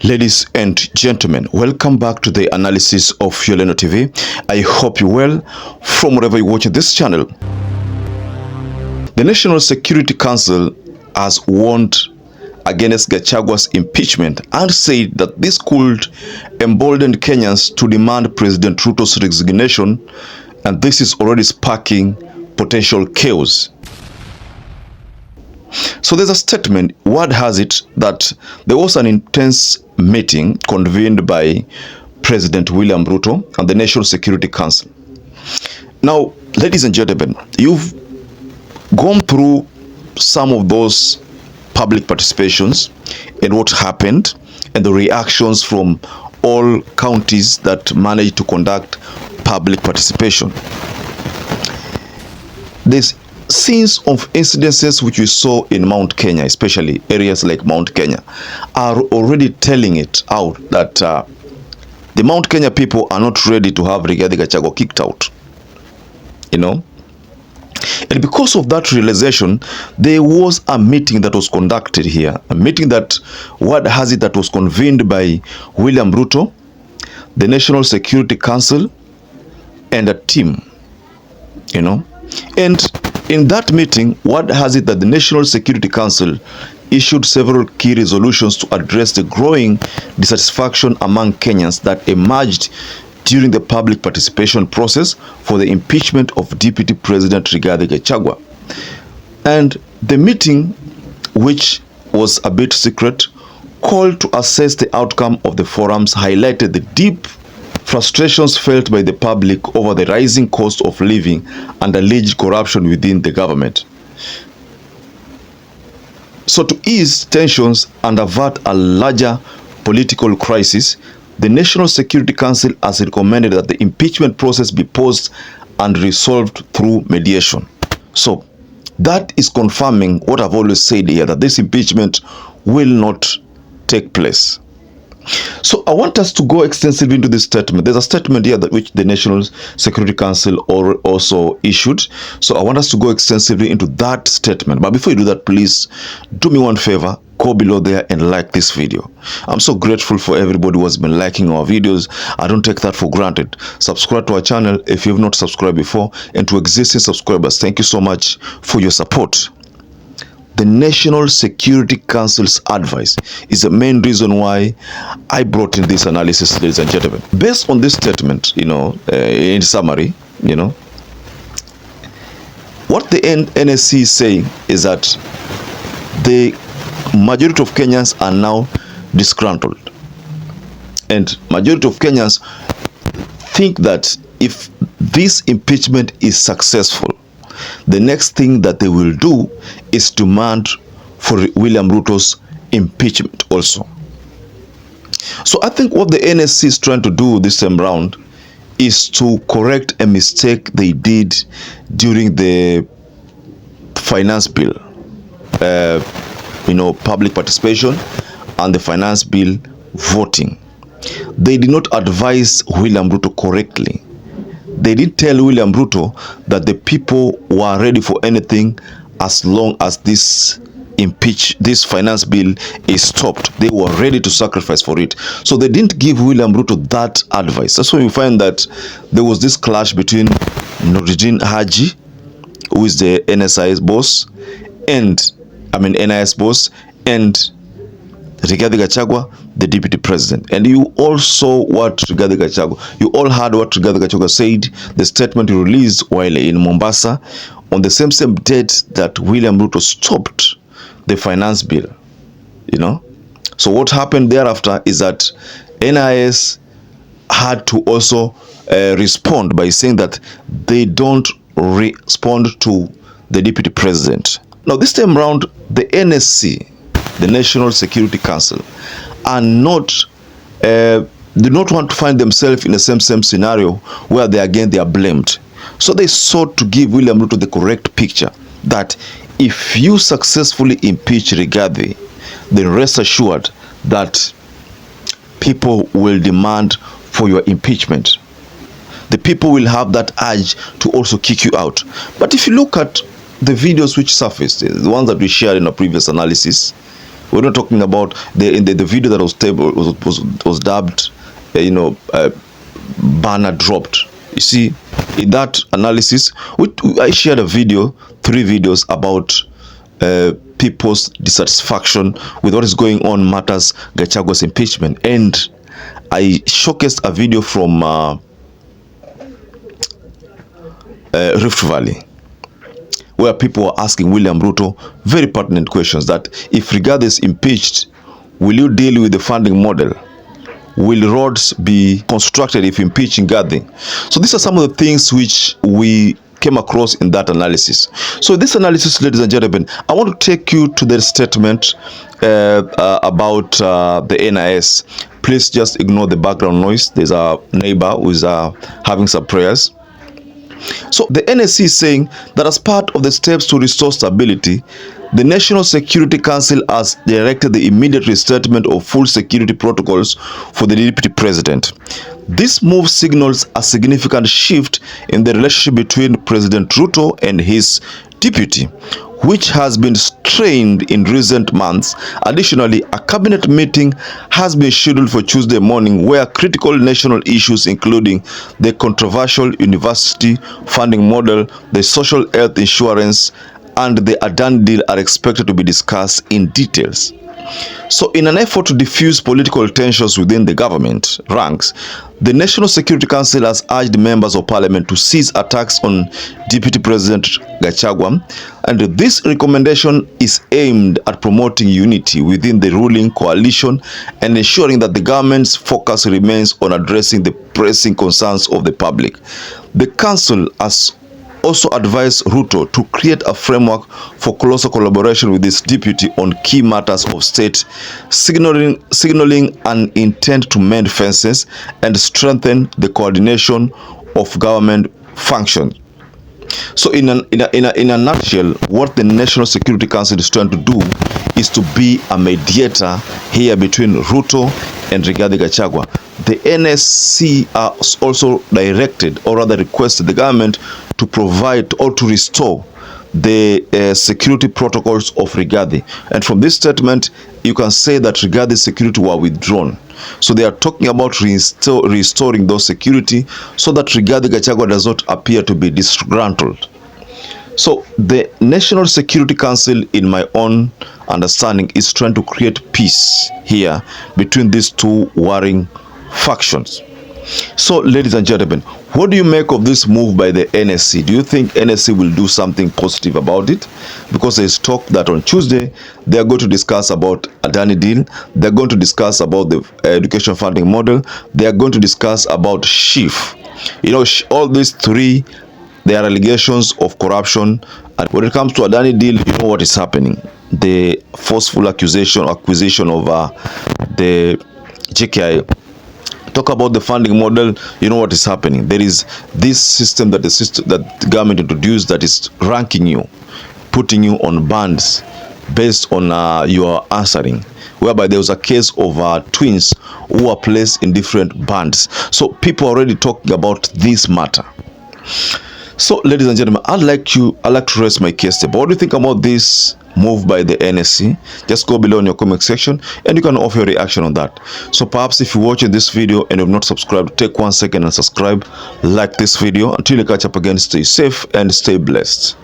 Ladies and gentlemen, welcome back to the analysis of YOLENO TV. I hope you're well from wherever you're watching this channel. The National Security Council has warned against GACHAGUA's impeachment and said that this could embolden Kenyans to demand President RUTO's resignation, and this is already sparking potential chaos. So there's a statement, word has it, that there was an intense meeting convened by President William Ruto and the National Security Council. Now, ladies and gentlemen, you've gone through some of those public participations and what happened and the reactions from all counties that managed to conduct public participation. There's scenes of incidences which we saw in Mount Kenya, especially areas like Mount Kenya, are already telling it out that the Mount Kenya people are not ready to have Rigathi Gachagua kicked out, you know. And because of that realization, there was a meeting that was conducted here, a meeting that, what has it, that was convened by William Ruto, the National Security Council, and a team, you know. And in that meeting, what has it that the National Security Council issued several key resolutions to address the growing dissatisfaction among Kenyans that emerged during the public participation process for the impeachment of Deputy President Rigathi Gachagua. And the meeting, which was a bit secret, called to assess the outcome of the forums, highlighted the deep frustrations felt by the public over the rising cost of living and alleged corruption within the government. So to ease tensions and avert a larger political crisis, the National Security Council has recommended that the impeachment process be paused and resolved through mediation. So that is confirming what I've always said here, that this impeachment will not take place. So I want us to go extensively into this statement. There's a statement here that which the National Security Council also issued. So I want us to go extensively into that statement. But before you do that, please do me one favor. Go below there and like this video. I'm so grateful for everybody who has been liking our videos. I don't take that for granted. Subscribe to our channel if you have not subscribed before, and to existing subscribers, thank you so much for your support. The National Security Council's advice is the main reason why I brought in this analysis, ladies and gentlemen. Based on this statement, you know, in summary, you know, what the NSC is saying is that the majority of Kenyans are now disgruntled. And majority of Kenyans think that if this impeachment is successful, the next thing that they will do is demand for William Ruto's impeachment also. So I think what the NSC is trying to do this time round is to correct a mistake they did during the finance bill, you know, public participation and the finance bill voting. They did not advise William Ruto correctly. They didn't tell William Ruto that the people were ready for anything as long as this finance bill is stopped. They were ready to sacrifice for it. So they didn't give William Ruto that advice. That's why you find that there was this clash between Nuruddin Haji, who is the NSI's boss, NIS boss, and Rigathi Gachagua, the deputy president. And you all saw what Rigathi Gachagua, you all heard what Rigathi Gachagua said, the statement he released while in Mombasa on the same date that William Ruto stopped the finance bill, you know. So what happened thereafter is that NIS had to also respond by saying that they don't respond to the deputy president. Now this time around, the NSC, the National Security Council, are not do not want to find themselves in the same scenario where they are blamed. So they sought to give William Ruto the correct picture that if you successfully impeach Rigathi, then rest assured that people will demand for your impeachment. The people will have that urge to also kick you out. But if you look at the videos which surfaced, the ones that we shared in our previous analysis, We're not talking about the video that was dubbed, banner dropped. You see, in that analysis, I shared a video, 3 videos about people's dissatisfaction with what is going on matters Gachagua's impeachment, and I showcased a video from Rift Valley, where people were asking William Ruto very pertinent questions, that if Rigathi is impeached, will you deal with the funding model? Will roads be constructed if impeaching Gathi? So these are some of the things which we came across in that analysis. So this analysis, ladies and gentlemen, I want to take you to the statement about the NIS. Please just ignore the background noise. There's a neighbor who is having some prayers. So the NSC is saying that as part of the steps to restore stability, the National Security Council has directed the immediate restatement of full security protocols for the Deputy President. This move signals a significant shift in the relationship between President Ruto and his deputy, which has been strained in recent months. Additionally, a cabinet meeting has been scheduled for Tuesday morning where critical national issues including the controversial university funding model, the social health insurance, and the Adani deal are expected to be discussed in details. So in an effort to diffuse political tensions within the government ranks, the National Security Council has urged members of parliament to cease attacks on Deputy President Gachagua, and this recommendation is aimed at promoting unity within the ruling coalition and ensuring that the government's focus remains on addressing the pressing concerns of the public. The council has also advised Ruto to create a framework for closer collaboration with his deputy on key matters of state, signaling an intent to mend fences and strengthen the coordination of government functions. So in a nutshell, what the National Security Council is trying to do is to be a mediator here between Ruto and Rigathi Gachagua. The NSC has also directed, or rather requested, the government to provide or to restore the security protocols of Rigathi. And from this statement, you can say that Rigathi's security were withdrawn. So they are talking about restoring those security so that Rigathi Gachagua does not appear to be disgruntled. So the National Security Council, in my own understanding, is trying to create peace here between these two warring factions. So ladies and gentlemen, what do you make of this move by the NSC? Do you think NSC will do something positive about it? Because there is talk that on Tuesday they are going to discuss about Adani deal, they are going to discuss about the education funding model, they are going to discuss about SHIF. You know, all these three, there are allegations of corruption. And when it comes to Adani deal, you know what is happening. The forceful acquisition of the JKI. Talk about the funding model, you know what is happening. There is this system that the government introduced that is ranking you, putting you on bands based on your answering, whereby there was a case of twins who were placed in different bands. So people are already talking about this matter. So ladies and gentlemen, I'd like to raise my case. But what do you think about this move by the NSC? Just go below in your comment section and you can offer your reaction on that. So perhaps if you're watching this video and you've not subscribed, take 1 second and subscribe, like this video. Until you catch up again, stay safe and stay blessed.